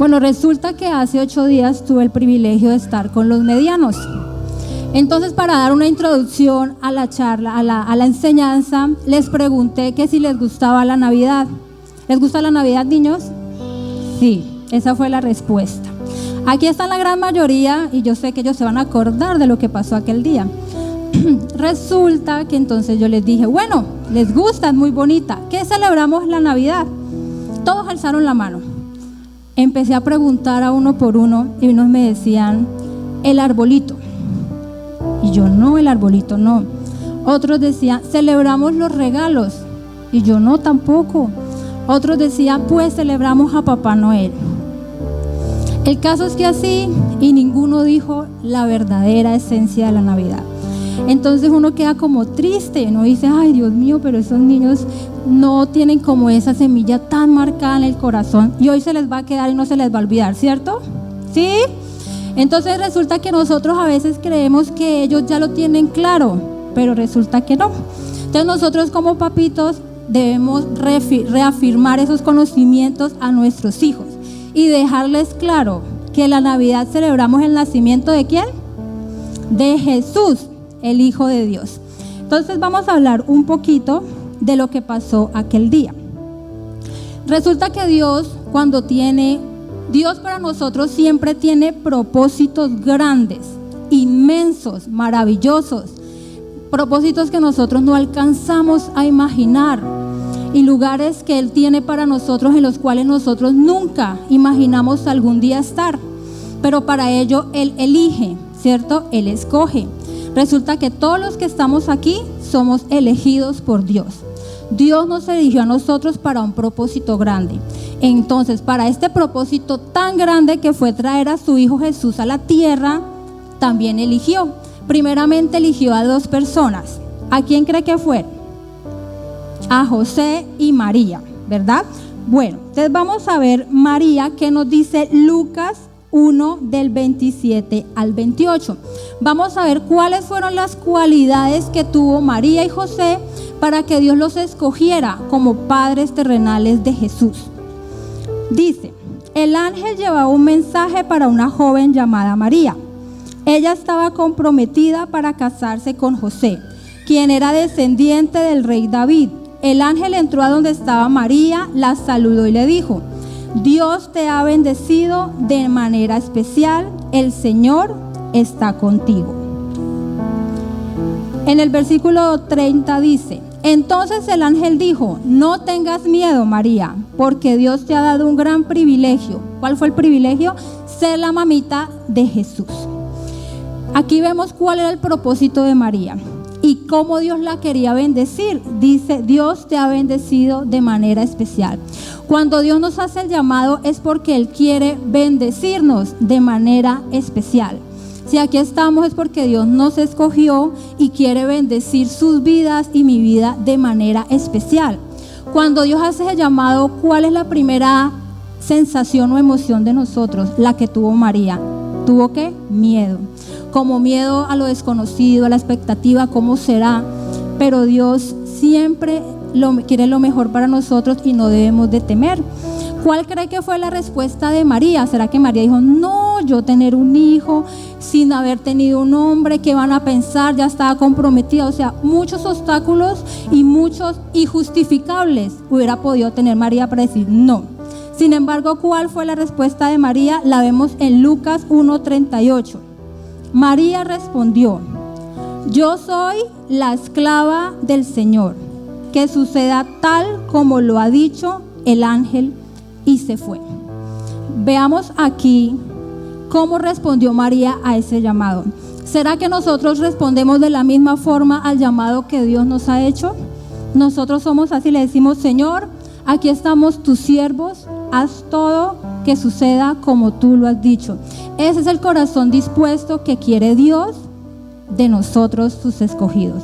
Bueno, resulta que hace 8 días tuve el privilegio de estar con los medianos. Entonces, para dar una introducción a la charla, a la enseñanza, les pregunté que si les gustaba la Navidad. ¿Les gusta la Navidad, niños? Sí, esa fue la respuesta. Aquí está la gran mayoría y yo sé que ellos se van a acordar de lo que pasó aquel día. Resulta que entonces yo les dije, bueno, les gusta, es muy bonita. ¿Qué celebramos la Navidad? Todos alzaron la mano. Empecé a preguntar a uno por uno y unos me decían, el arbolito. Y yo, no, el arbolito no. Otros decían, celebramos los regalos. Y yo, no, tampoco. Otros decían, pues celebramos a Papá Noel. El caso es que así, y ninguno dijo la verdadera esencia de la Navidad. Entonces uno queda como triste, uno dice, ay Dios mío, pero esos niños no tienen como esa semilla tan marcada en el corazón y hoy se les va a quedar y no se les va a olvidar, ¿cierto? ¿Sí? Entonces resulta que nosotros a veces creemos que ellos ya lo tienen claro, pero resulta que no. Entonces nosotros como papitos debemos reafirmar esos conocimientos a nuestros hijos y dejarles claro que la Navidad celebramos el nacimiento ¿de quién? De Jesús, el Hijo de Dios. Entonces vamos a hablar un poquito de lo que pasó aquel día. Resulta que Dios para nosotros siempre tiene propósitos grandes, inmensos, maravillosos, propósitos que nosotros no alcanzamos a imaginar y lugares que Él tiene para nosotros en los cuales nosotros nunca imaginamos algún día estar, pero para ello Él elige, ¿cierto? Él escoge. Resulta que todos los que estamos aquí somos elegidos por Dios. Dios nos eligió a nosotros para un propósito grande. Entonces, para este propósito tan grande que fue traer a su Hijo Jesús a la tierra, también eligió. Primeramente eligió a 2 personas. ¿A quién cree que fue? A José y María, ¿verdad? Bueno, entonces vamos a ver María, que nos dice Lucas 1 del 27 al 28. Vamos a ver cuáles fueron las cualidades que tuvo María y José para que Dios los escogiera como padres terrenales de Jesús. Dice, el ángel llevaba un mensaje para una joven llamada María. Ella estaba comprometida para casarse con José, quien era descendiente del rey David. El ángel entró a donde estaba María, la saludó y le dijo, Dios te ha bendecido de manera especial, el Señor está contigo. En el versículo 30 dice, entonces el ángel dijo, no tengas miedo, María, porque Dios te ha dado un gran privilegio. ¿Cuál fue el privilegio? Ser la mamita de Jesús. Aquí vemos cuál era el propósito de María y cómo Dios la quería bendecir. Dice, Dios te ha bendecido de manera especial. Cuando Dios nos hace el llamado es porque Él quiere bendecirnos de manera especial. Si aquí estamos es porque Dios nos escogió y quiere bendecir sus vidas y mi vida de manera especial. Cuando Dios hace el llamado, ¿cuál es la primera sensación o emoción de nosotros? La que tuvo María. ¿Tuvo qué? Miedo. Como miedo a lo desconocido, a la expectativa, ¿cómo será? Pero Dios siempre quiere lo mejor para nosotros y no debemos de temer. ¿Cuál cree que fue la respuesta de María? ¿Será que María dijo, no, yo tener un hijo sin haber tenido un hombre, qué van a pensar? Ya estaba comprometida. O sea, muchos obstáculos y muchos injustificables hubiera podido tener María para decir no. Sin embargo, ¿cuál fue la respuesta de María? La vemos en Lucas 1:38. María respondió, yo soy la esclava del Señor, que suceda tal como lo ha dicho el ángel, y se fue. Veamos aquí cómo respondió María a ese llamado. ¿Será que nosotros respondemos de la misma forma al llamado que Dios nos ha hecho? Nosotros somos así, le decimos, Señor, aquí estamos tus siervos, haz todo que suceda como tú lo has dicho. Ese es el corazón dispuesto que quiere Dios de nosotros, sus escogidos.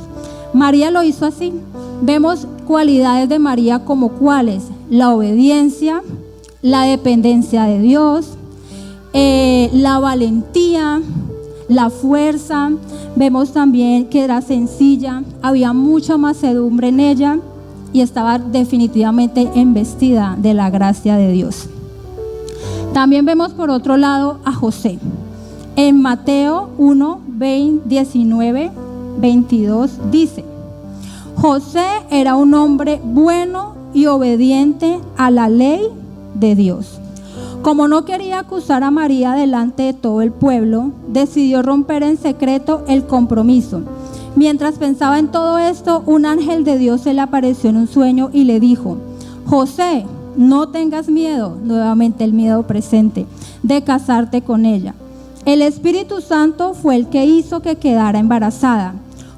María lo hizo así. Vemos cualidades de María como cuáles: la obediencia, la dependencia de Dios, la valentía, la fuerza. Vemos también que era sencilla, había mucha mansedumbre en ella y estaba definitivamente embestida de la gracia de Dios. También vemos por otro lado a José. En Mateo 1, 19, 22 dice: José era un hombre bueno y obediente a la ley de Dios. Como no quería acusar a María delante de todo el pueblo, decidió romper en secreto el compromiso. Mientras pensaba en todo esto, un ángel de Dios se le apareció en un sueño y le dijo: José, no tengas miedo, nuevamente el miedo presente, de casarte con ella. El Espíritu Santo fue el que hizo que quedara embarazada.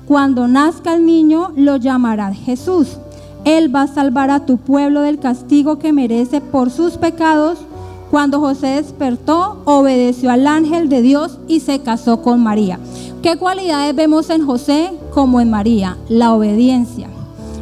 Cuando nazca el niño, lo llamarás Jesús. Él va a salvar a tu pueblo del castigo que merece por sus pecados. Cuando José despertó, obedeció al ángel de Dios y se casó con María. ¿Qué cualidades vemos en José como en María? La obediencia,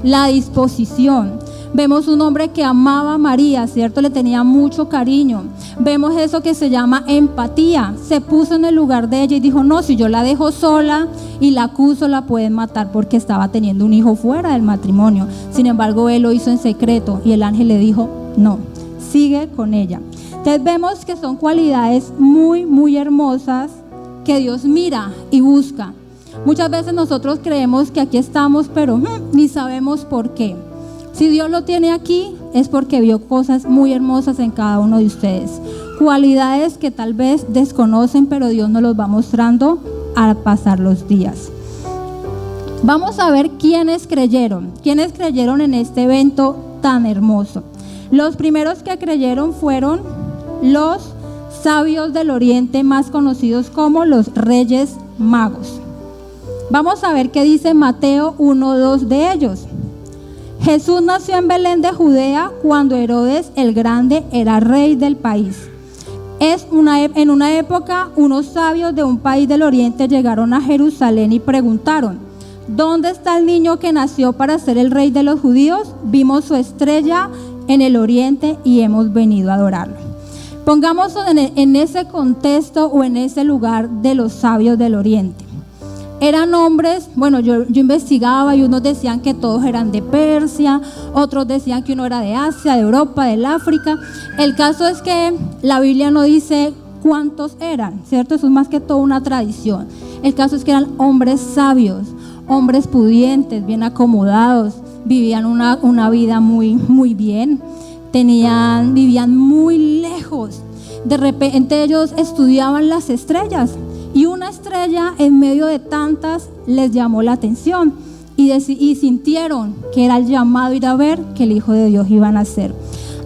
la disposición. Vemos un hombre que amaba a María, ¿cierto? Le tenía mucho cariño. Vemos eso que se llama empatía. Se puso en el lugar de ella y dijo: no, si yo la dejo sola y la acuso, la pueden matar porque estaba teniendo un hijo fuera del matrimonio. Sin embargo, él lo hizo en secreto y el ángel le dijo: no, sigue con ella. Entonces vemos que son cualidades muy, muy hermosas que Dios mira y busca. Muchas veces nosotros creemos que aquí estamos, pero ni sabemos por qué. Si Dios lo tiene aquí, es porque vio cosas muy hermosas en cada uno de ustedes. Cualidades que tal vez desconocen, pero Dios nos los va mostrando al pasar los días. Vamos a ver quiénes creyeron en este evento tan hermoso. Los primeros que creyeron fueron los sabios del Oriente, más conocidos como los Reyes Magos. Vamos a ver qué dice Mateo 1:2 de ellos. Jesús nació en Belén de Judea cuando Herodes el Grande era rey del país. En una época, unos sabios de un país del Oriente llegaron a Jerusalén y preguntaron: ¿dónde está el niño que nació para ser el rey de los judíos? Vimos su estrella en el Oriente y hemos venido a adorarlo. Pongamos en ese contexto o en ese lugar de los sabios del Oriente. Eran hombres, bueno, yo investigaba y unos decían que todos eran de Persia, otros decían que uno era de Asia, de Europa, del África. El caso es que la Biblia no dice cuántos eran, ¿cierto? Eso es más que todo una tradición. El caso es que eran hombres sabios, hombres pudientes, bien acomodados, vivían una vida muy, muy bien, vivían muy lejos. De repente ellos estudiaban las estrellas. Y una estrella en medio de tantas les llamó la atención y sintieron que era el llamado ir a ver que el Hijo de Dios iba a nacer.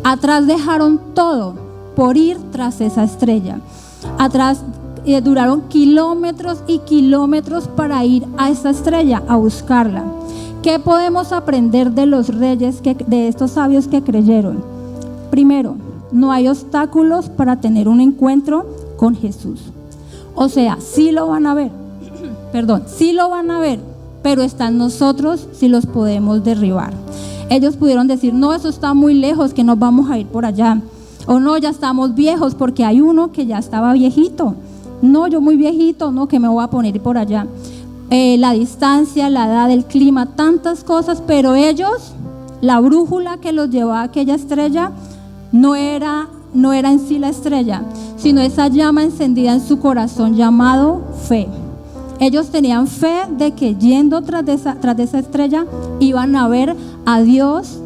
Atrás dejaron todo por ir tras esa estrella. Atrás duraron kilómetros y kilómetros para ir a esa estrella, a buscarla. ¿Qué podemos aprender de los reyes, de estos sabios que creyeron? Primero, no hay obstáculos para tener un encuentro con Jesús. O sea, sí lo van a ver, pero está en nosotros si los podemos derribar. Ellos pudieron decir: no, eso está muy lejos, que nos vamos a ir por allá. O no, ya estamos viejos, porque hay uno que ya estaba viejito. No, yo muy viejito, no, que me voy a poner por allá. La distancia, la edad, el clima, tantas cosas, pero ellos, la brújula que los llevaba a aquella estrella, no era en sí la estrella, sino esa llama encendida en su corazón llamado fe. Ellos tenían fe de que yendo tras de esa estrella iban a ver a Dios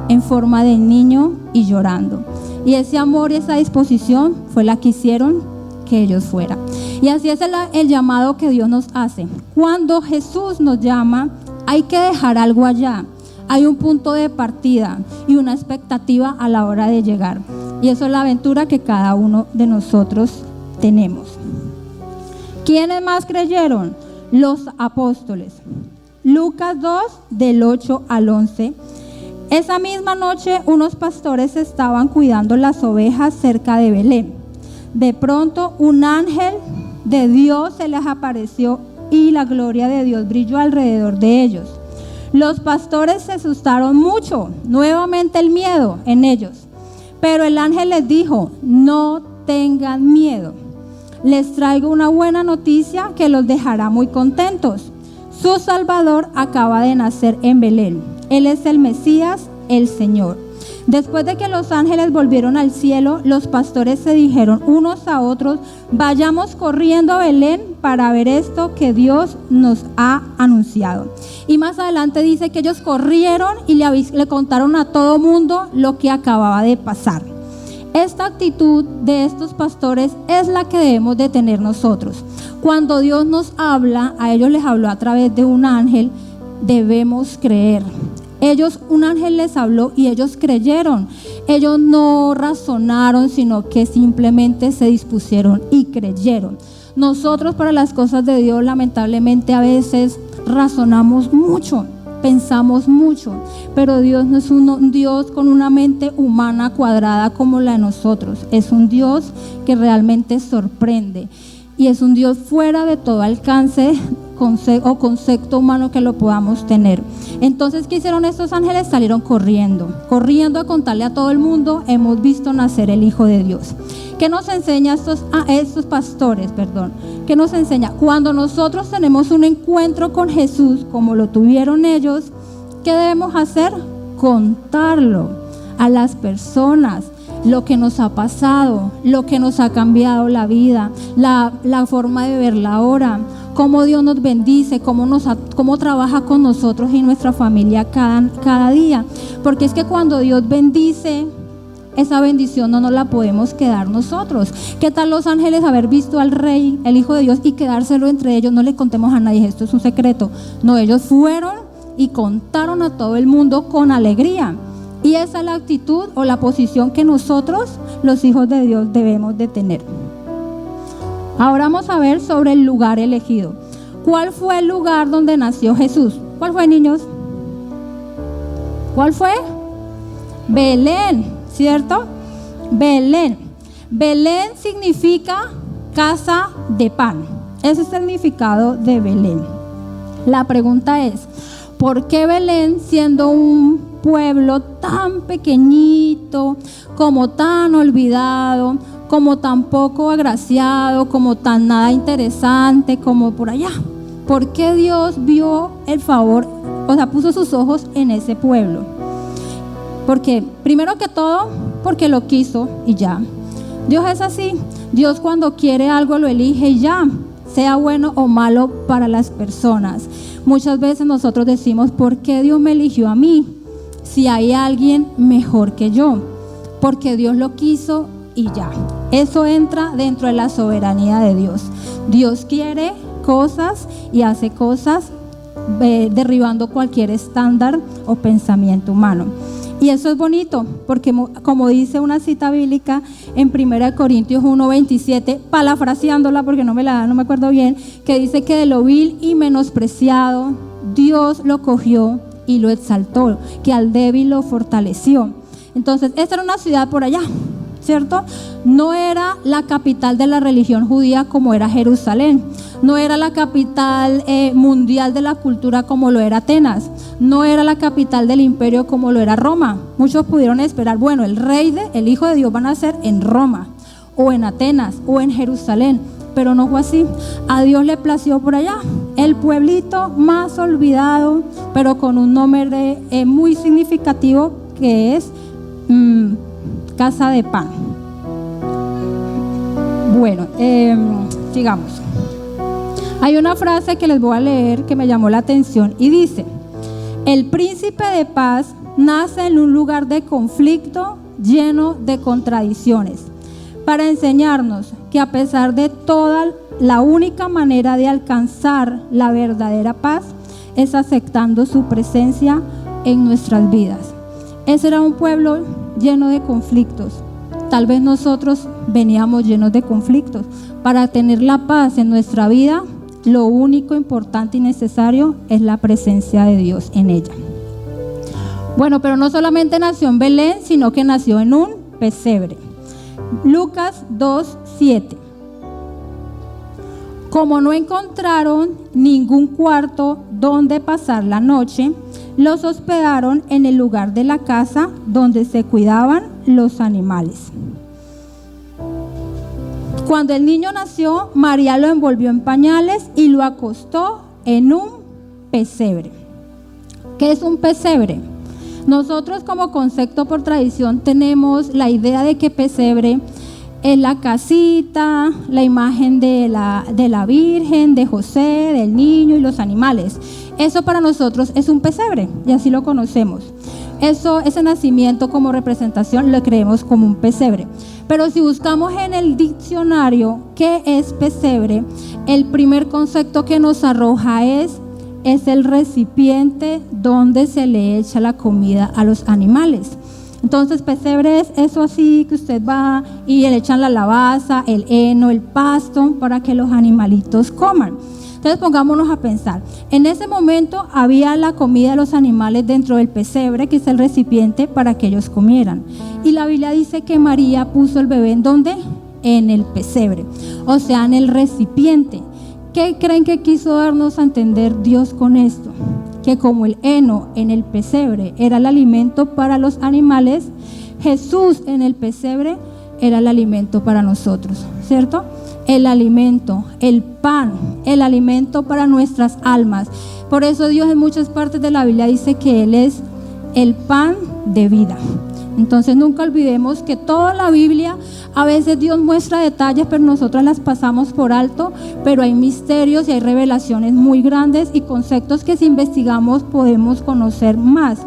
en forma de niño y llorando. Y ese amor y esa disposición fue la que hicieron que ellos fueran. Y así es el llamado que Dios nos hace. Cuando Jesús nos llama, hay que dejar algo allá. Hay un punto de partida y una expectativa a la hora de llegar. Y eso es la aventura que cada uno de nosotros tenemos. ¿Quiénes más creyeron? Los apóstoles. Lucas 2, del 8 al 11. Esa misma noche unos pastores estaban cuidando las ovejas cerca de Belén. De pronto un ángel de Dios se les apareció y la gloria de Dios brilló alrededor de ellos. Los pastores se asustaron mucho, nuevamente el miedo en ellos. Pero el ángel les dijo: no tengan miedo. Les traigo una buena noticia que los dejará muy contentos. Su Salvador acaba de nacer en Belén. Él es el Mesías, el Señor. Después de que los ángeles volvieron al cielo, los pastores se dijeron unos a otros: vayamos corriendo a Belén para ver esto que Dios nos ha anunciado. Y más adelante dice que ellos corrieron y le contaron a todo mundo lo que acababa de pasar. Esta actitud de estos pastores es la que debemos de tener nosotros. Cuando Dios nos habla, a ellos les habló a través de un ángel, debemos creer. Un ángel les habló y ellos creyeron. Ellos no razonaron, sino que simplemente se dispusieron y creyeron. Nosotros para las cosas de Dios, lamentablemente a veces razonamos mucho, pensamos mucho, pero Dios no es un Dios con una mente humana cuadrada como la de nosotros. Es un Dios que realmente sorprende y es un Dios fuera de todo alcance o concepto humano que lo podamos tener. Entonces, ¿qué hicieron estos ángeles? Salieron corriendo a contarle a todo el mundo: hemos visto nacer el Hijo de Dios. ¿Qué nos enseña estos pastores? ¿Qué nos enseña? Cuando nosotros tenemos un encuentro con Jesús, como lo tuvieron ellos, ¿qué debemos hacer? Contarlo a las personas, lo que nos ha pasado, lo que nos ha cambiado la vida, la forma de verla ahora, cómo Dios nos bendice, cómo trabaja con nosotros y nuestra familia cada día. Porque es que cuando Dios bendice, esa bendición no nos la podemos quedar nosotros. ¿Qué tal los ángeles haber visto al Rey, el Hijo de Dios, y quedárselo entre ellos? No le contemos a nadie, esto es un secreto. No, ellos fueron y contaron a todo el mundo con alegría. Y esa es la actitud o la posición que nosotros, los hijos de Dios, debemos de tener. Ahora vamos a ver sobre el lugar elegido. ¿Cuál fue el lugar donde nació Jesús? ¿Cuál fue, niños? ¿Cuál fue? Belén, ¿cierto? Belén. Belén significa casa de pan. Ese es el significado de Belén. La pregunta es: ¿por qué Belén, siendo un pueblo tan pequeñito, como tan olvidado, como tan poco agraciado, como tan nada interesante, como por allá? ¿Por qué Dios vio el favor, puso sus ojos en ese pueblo? Porque, primero que todo, porque lo quiso y ya. Dios es así. Dios cuando quiere algo lo elige y ya, sea bueno o malo para las personas. Muchas veces nosotros decimos: ¿por qué Dios me eligió a mí si hay alguien mejor que yo? Porque Dios lo quiso y ya. Eso entra dentro de la soberanía de Dios. Dios quiere cosas y hace cosas derribando cualquier estándar o pensamiento humano. Y eso es bonito, porque como dice una cita bíblica en 1 Corintios 1:27, parafraseándola porque no me acuerdo bien, que dice que de lo vil y menospreciado Dios lo cogió y lo exaltó, que al débil lo fortaleció. Entonces, esta era una ciudad por allá, ¿cierto? No era la capital de la religión judía como era Jerusalén. No era la capital mundial de la cultura como lo era Atenas. No era la capital del imperio como lo era Roma. Muchos pudieron esperar: bueno, el Hijo de Dios va a nacer en Roma, o en Atenas, o en Jerusalén. Pero no fue así. A Dios le plació por allá, el pueblito más olvidado, pero con un nombre muy significativo, que es casa de pan. Bueno, sigamos. Hay una frase que les voy a leer que me llamó la atención y dice: el príncipe de paz nace en un lugar de conflicto lleno de contradicciones, para enseñarnos que a pesar de toda, la única manera de alcanzar la verdadera paz es aceptando su presencia en nuestras vidas. Ese era un pueblo lleno de conflictos. Tal vez nosotros veníamos llenos de conflictos. Para tener la paz en nuestra vida, lo único importante y necesario es la presencia de Dios en ella. Bueno, pero no solamente nació en Belén, sino que nació en un pesebre. Lucas 2:7. Como no encontraron ningún cuarto donde pasar la noche, los hospedaron en el lugar de la casa donde se cuidaban los animales. Cuando el niño nació, María lo envolvió en pañales y lo acostó en un pesebre. ¿Qué es un pesebre? Nosotros como concepto por tradición tenemos la idea de que pesebre es la casita, la imagen de la Virgen, de José, del niño y los animales. Eso para nosotros es un pesebre y así lo conocemos. Ese nacimiento como representación lo creemos como un pesebre. Pero si buscamos en el diccionario qué es pesebre, el primer concepto que nos arroja es el recipiente donde se le echa la comida a los animales. Entonces pesebre es eso así que usted va y le echan la lavaza, el heno, el pasto para que los animalitos coman. Entonces pongámonos a pensar, en ese momento había la comida de los animales dentro del pesebre, que es el recipiente para que ellos comieran. Y la Biblia dice que María puso el bebé ¿en dónde? En el pesebre, o sea, en el recipiente. ¿Qué creen que quiso darnos a entender Dios con esto? Que como el heno en el pesebre era el alimento para los animales, Jesús en el pesebre era el alimento para nosotros, ¿cierto? El alimento, el pan, el alimento para nuestras almas. Por eso Dios en muchas partes de la Biblia dice que Él es el pan de vida. Entonces nunca olvidemos que toda la Biblia, a veces Dios muestra detalles, pero nosotros las pasamos por alto, pero hay misterios y hay revelaciones muy grandes y conceptos que si investigamos podemos conocer más.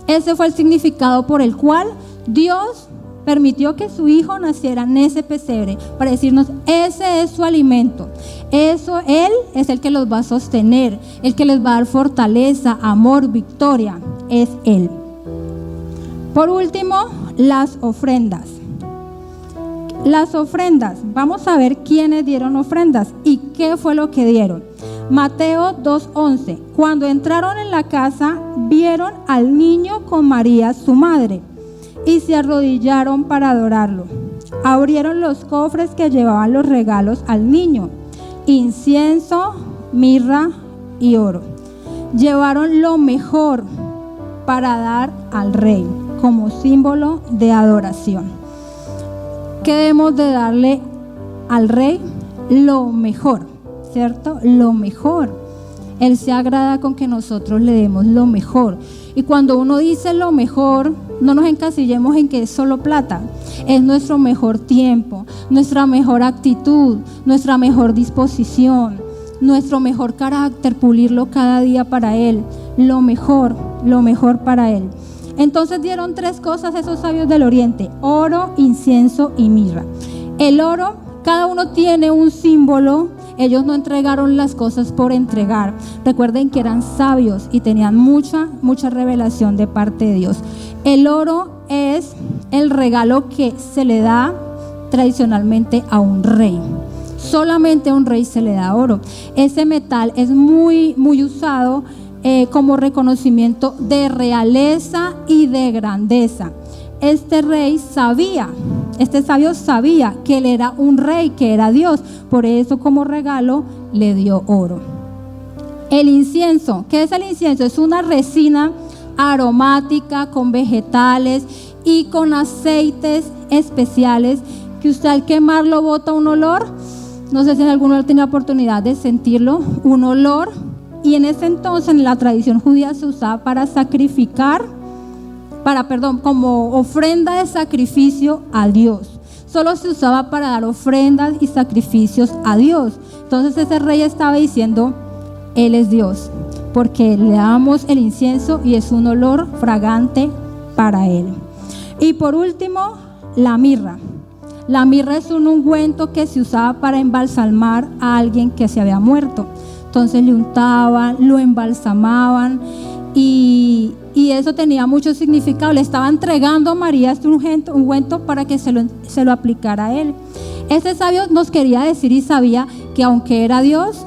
Ese fue el significado por el cual Dios permitió que su hijo naciera en ese pesebre, para decirnos, ese es su alimento. Eso, Él es el que los va a sostener, el que les va a dar fortaleza, amor, victoria, es Él. Por último, las ofrendas. Las ofrendas, vamos a ver quiénes dieron ofrendas y qué fue lo que dieron. Mateo 2:11, cuando entraron en la casa, vieron al niño con María, su madre, y se arrodillaron para adorarlo. Abrieron los cofres que llevaban los regalos al niño, incienso, mirra y oro. Llevaron lo mejor para dar al rey, como símbolo de adoración. ¿Qué debemos de darle al rey? Lo mejor, ¿cierto? Lo mejor. Él se agrada con que nosotros le demos lo mejor. Y cuando uno dice lo mejor, no nos encasillemos en que es solo plata. Es nuestro mejor tiempo, nuestra mejor actitud, nuestra mejor disposición, nuestro mejor carácter, pulirlo cada día para Él. Lo mejor para Él. Entonces dieron 3 cosas esos sabios del oriente: oro, incienso y mirra. El oro, cada uno tiene un símbolo. Ellos no entregaron las cosas por entregar. Recuerden que eran sabios y tenían mucha revelación de parte de Dios. El oro es el regalo que se le da tradicionalmente a un rey. Solamente a un rey se le da oro. Ese metal es muy usado como reconocimiento de realeza y de grandeza. Este sabio sabía que él era un rey, que era Dios, por eso como regalo le dio oro. El incienso, ¿qué es el incienso? Es una resina aromática con vegetales y con aceites especiales que usted al quemarlo bota un olor. No sé si en alguno tiene la oportunidad de sentirlo, un olor. Y en ese entonces en la tradición judía se usaba para sacrificar, como ofrenda de sacrificio a Dios. Solo se usaba para dar ofrendas y sacrificios a Dios. Entonces ese rey estaba diciendo, Él es Dios, porque le damos el incienso y es un olor fragante para Él. Y por último, la mirra. La mirra es un ungüento que se usaba para embalsamar a alguien que se había muerto. Entonces le untaban, lo embalsamaban y eso tenía mucho significado. Le estaba entregando a María este ungüento para que se lo aplicara a él. Este sabio nos quería decir y sabía que aunque era Dios,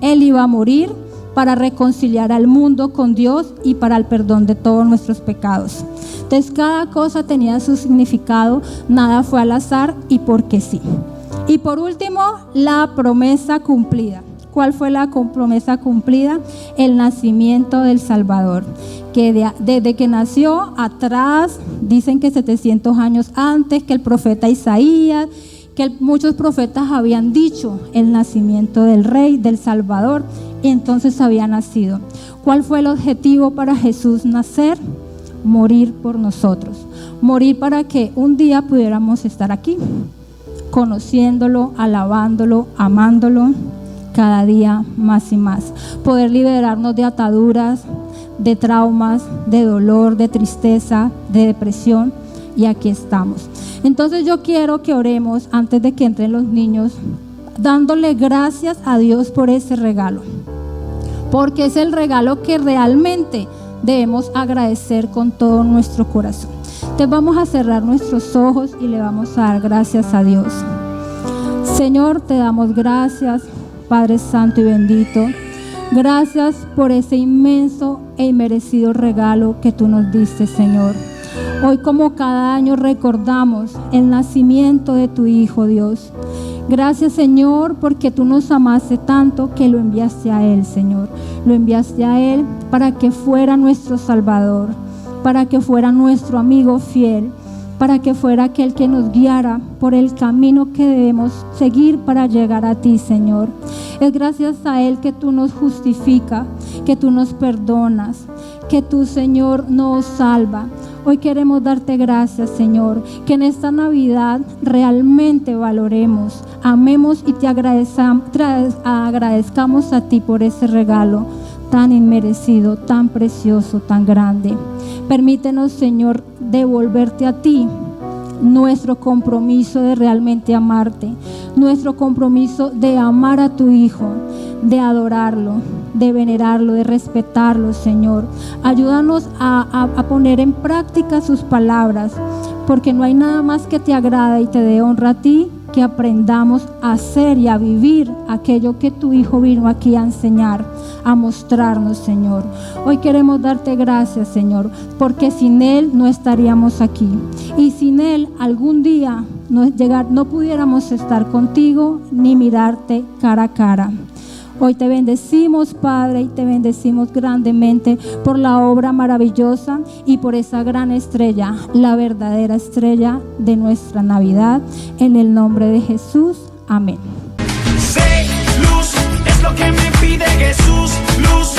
Él iba a morir para reconciliar al mundo con Dios y para el perdón de todos nuestros pecados. Entonces cada cosa tenía su significado, nada fue al azar y porque sí. Y por último, la promesa cumplida. ¿Cuál fue la promesa cumplida? El nacimiento del Salvador, que desde que nació atrás, dicen que 700 años antes, que el profeta Isaías, que muchos profetas habían dicho el nacimiento del Rey, del Salvador, y entonces había nacido. ¿Cuál fue el objetivo para Jesús nacer? morir por nosotros, morir para que un día pudiéramos estar aquí, conociéndolo, alabándolo, amándolo cada día más y más, poder liberarnos de ataduras, de traumas, de dolor, de tristeza, de depresión, y aquí estamos. Entonces yo quiero que oremos antes de que entren los niños, dándole gracias a Dios por ese regalo, porque es el regalo que realmente debemos agradecer con todo nuestro corazón. Entonces vamos a cerrar nuestros ojos y le vamos a dar gracias a Dios. Señor, te damos gracias, Padre Santo y bendito. Gracias por ese inmenso e inmerecido regalo que tú nos diste, Señor. Hoy, como cada año, recordamos el nacimiento de tu Hijo, Dios. Gracias, Señor, porque tú nos amaste tanto que lo enviaste a Él, Señor. Lo enviaste a Él para que fuera nuestro Salvador, para que fuera nuestro amigo fiel, para que fuera aquel que nos guiara por el camino que debemos seguir para llegar a ti, Señor. Es gracias a Él que tú nos justificas, que tú nos perdonas, que tú, Señor, nos salva. Hoy queremos darte gracias, Señor, que en esta Navidad realmente valoremos, amemos y te agradezcamos a ti por ese regalo tan inmerecido, tan precioso, tan grande. Permítenos, Señor, devolverte a ti nuestro compromiso de realmente amarte, nuestro compromiso de amar a tu Hijo, de adorarlo, de venerarlo, de respetarlo, Señor. Ayúdanos a poner en práctica sus palabras, porque no hay nada más que te agrada y te dé honra a ti, que aprendamos a hacer y a vivir aquello que tu Hijo vino aquí a enseñar, a mostrarnos, Señor. Hoy queremos darte gracias, Señor, porque sin Él no estaríamos aquí, y sin Él algún día no pudiéramos estar contigo ni mirarte cara a cara. Hoy te bendecimos, Padre, y te bendecimos grandemente por la obra maravillosa y por esa gran estrella, la verdadera estrella de nuestra Navidad. En el nombre de Jesús, amén. Sé luz, es lo que me pide Jesús, luz.